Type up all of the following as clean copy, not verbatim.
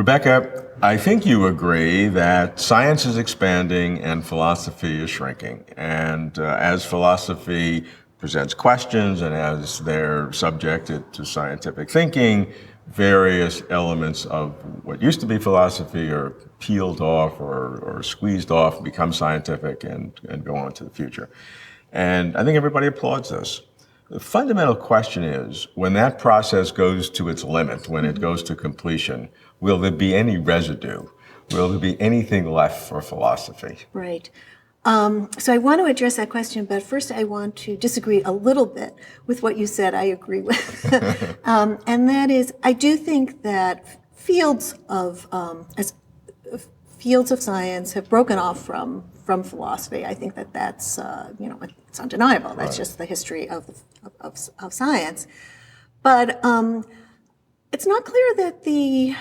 Rebecca, I think you agree that science is expanding and philosophy is shrinking. And as philosophy presents questions and as they're subjected to scientific thinking, various elements of what used to be philosophy are peeled off or squeezed off, become scientific and go on to the future. And I think everybody applauds this. The fundamental question is, when that process goes to its limit, when it goes to completion, will there be any residue? Will there be anything left for philosophy? Right. So I want to address that question, but first I want to disagree a little bit with what you said I agree with. And that is, I do think that fields of science have broken off from philosophy. I think that that's, it's undeniable. That's just the history of science. But it's not clear that the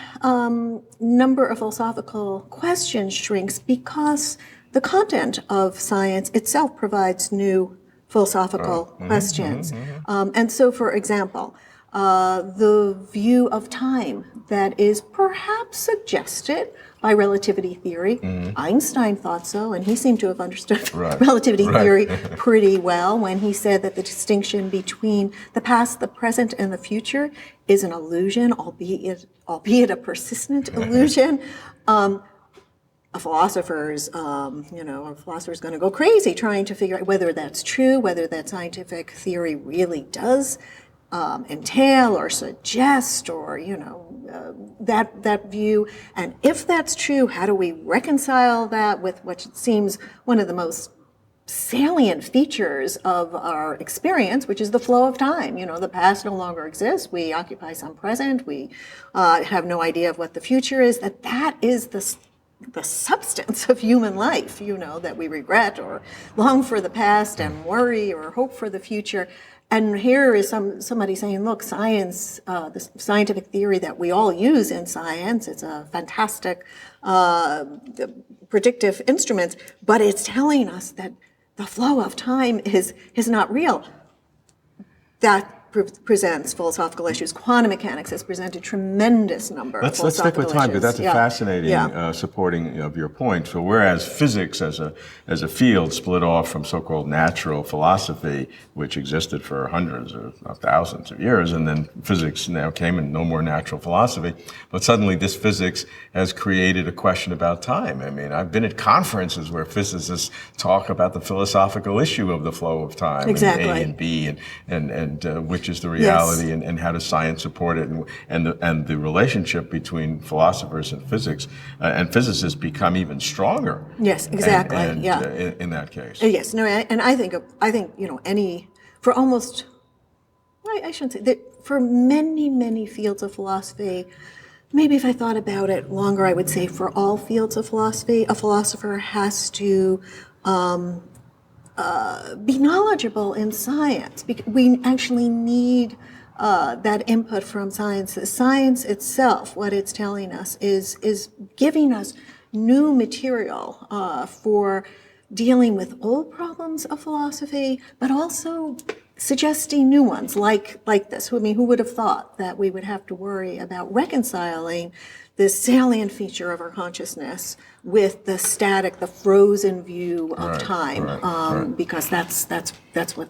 number of philosophical questions shrinks because the content of science itself provides new philosophical questions. And so, for example, the view of time that is perhaps suggested by relativity theory. Einstein thought so, and he seemed to have understood relativity theory pretty well when he said that the distinction between the past, the present, and the future is an illusion, albeit a persistent illusion. A philosopher's going to go crazy trying to figure out whether that's true, whether that scientific theory really does entail or suggest or, that view. And if that's true, how do we reconcile that with what seems one of the most salient features of our experience, which is the flow of time? The past no longer exists. We occupy some present. We have no idea of what the future is. That is the substance of human life, that we regret or long for the past and worry or hope for the future. And here is somebody saying, look, science, the scientific theory that we all use in science, it's a fantastic predictive instrument, but it's telling us that the flow of time is not real. That presents philosophical issues. Quantum mechanics has presented tremendous number of philosophical issues. Let's stick with time, because that's a fascinating supporting of your point. So whereas physics as a field split off from so-called natural philosophy, which existed for hundreds or thousands of years, and then physics now came and no more natural philosophy, but suddenly this physics has created a question about time. I mean, I've been at conferences where physicists talk about the philosophical issue of the flow of time, and A and B, and which is the reality, and how does science support it, and the relationship between philosophers and physics and physicists become even stronger. Yes, exactly. In that case. Yes, no, and I think for almost, I shouldn't say that, for many fields of philosophy. Maybe if I thought about it longer, I would say for all fields of philosophy, a philosopher has to be knowledgeable in science. We actually need that input from science. Science itself, what it's telling us is giving us new material for dealing with old problems of philosophy, but also suggesting new ones like this. I mean, who would have thought that we would have to worry about reconciling this salient feature of our consciousness with the static, the frozen view of time, because that's what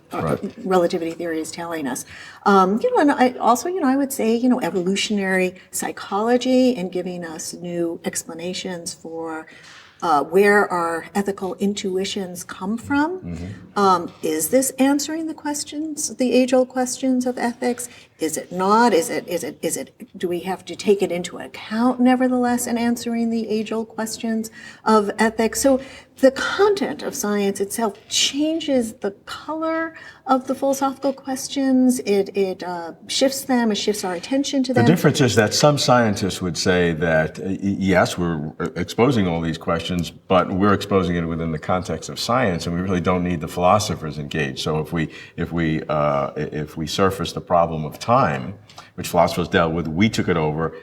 relativity theory is telling us. And I would say, evolutionary psychology and giving us new explanations for where our ethical intuitions come from. Is this answering the questions, the age-old questions of ethics? Is it not? Is it? Do we have to take it into account, nevertheless, in answering the age-old questions of ethics? So the content of science itself changes the color of the philosophical questions. It shifts them. It shifts our attention to them. The difference is that some scientists would say that yes, we're exposing all these questions, but we're exposing it within the context of science, and we really don't need the philosophers engaged. So if we surface the problem of time, which philosophers dealt with, we took it over.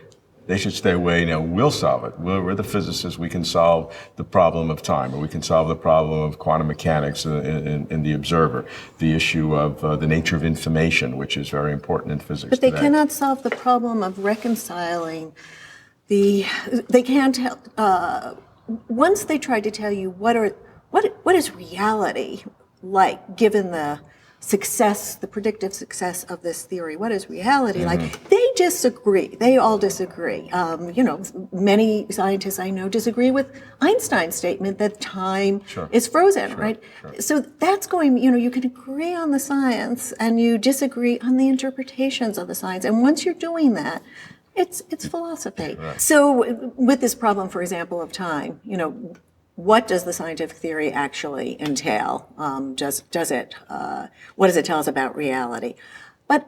They should stay away. Now we'll solve it. We're the physicists. We can solve the problem of time, or we can solve the problem of quantum mechanics in the observer, the issue of the nature of information, which is very important in physics. But they today. cannot solve the problem of reconciling they can't tell, once they try to tell you what is reality like, given the success, the predictive success of this theory, what is reality like? They disagree. They all disagree. Many scientists I know disagree with Einstein's statement that time is frozen, right? Sure. So that's going, you can agree on the science and you disagree on the interpretations of the science. And once you're doing that, it's philosophy. Right. So with this problem, for example, of time, what does the scientific theory actually entail? What does it tell us about reality? But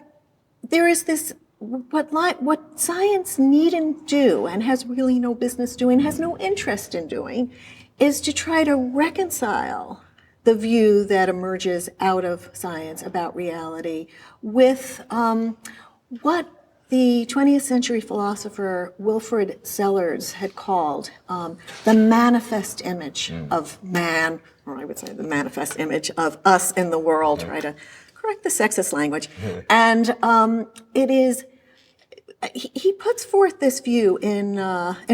there is this, what science needn't do and has really no business doing, has no interest in doing, is to try to reconcile the view that emerges out of science about reality with what the 20th century philosopher Wilfrid Sellars had called the manifest image of man, or I would say the manifest image of us in the world, try to correct the sexist language. And it is, he puts forth this view in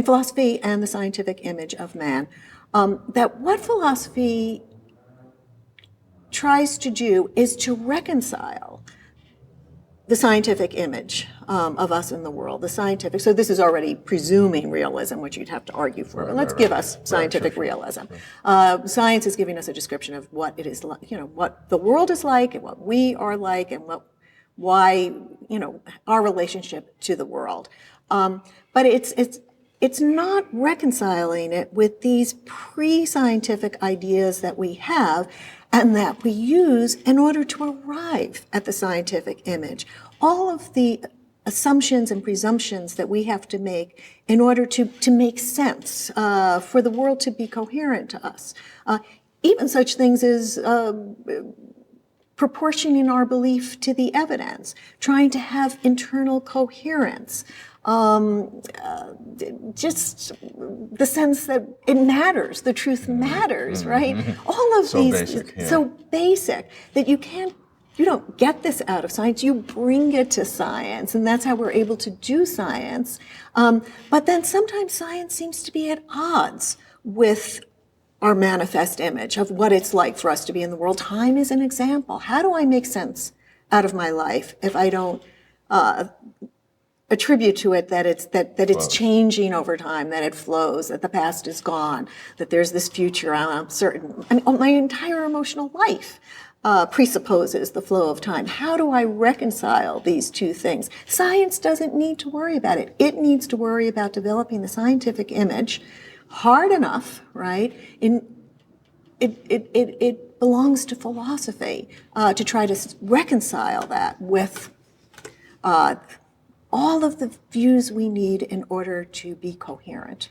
Philosophy and the Scientific Image of Man, that what philosophy tries to do is to reconcile the scientific image of us in the world, the scientific. So this is already presuming realism, which you'd have to argue for. But let's give us scientific realism. Science is giving us a description of what it is like, what the world is like, and what we are like, and why our relationship to the world. But it's not reconciling it with these pre-scientific ideas that we have and that we use in order to arrive at the scientific image. All of the assumptions and presumptions that we have to make in order to make sense, for the world to be coherent to us. Even such things as proportioning our belief to the evidence, trying to have internal coherence. Just the sense that it matters, the truth matters, right? All of these, so basic that you don't get this out of science, you bring it to science, and that's how we're able to do science. But then sometimes science seems to be at odds with our manifest image of what it's like for us to be in the world. Time is an example. How do I make sense out of my life if I don't attribute to it that it's changing over time, that it flows, that the past is gone, that there's this future I'm certain. I mean, my entire emotional life presupposes the flow of time. How do I reconcile these two things? Science doesn't need to worry about it. It needs to worry about developing the scientific image hard enough, right? It belongs to philosophy to try to reconcile that with all of the views we need in order to be coherent.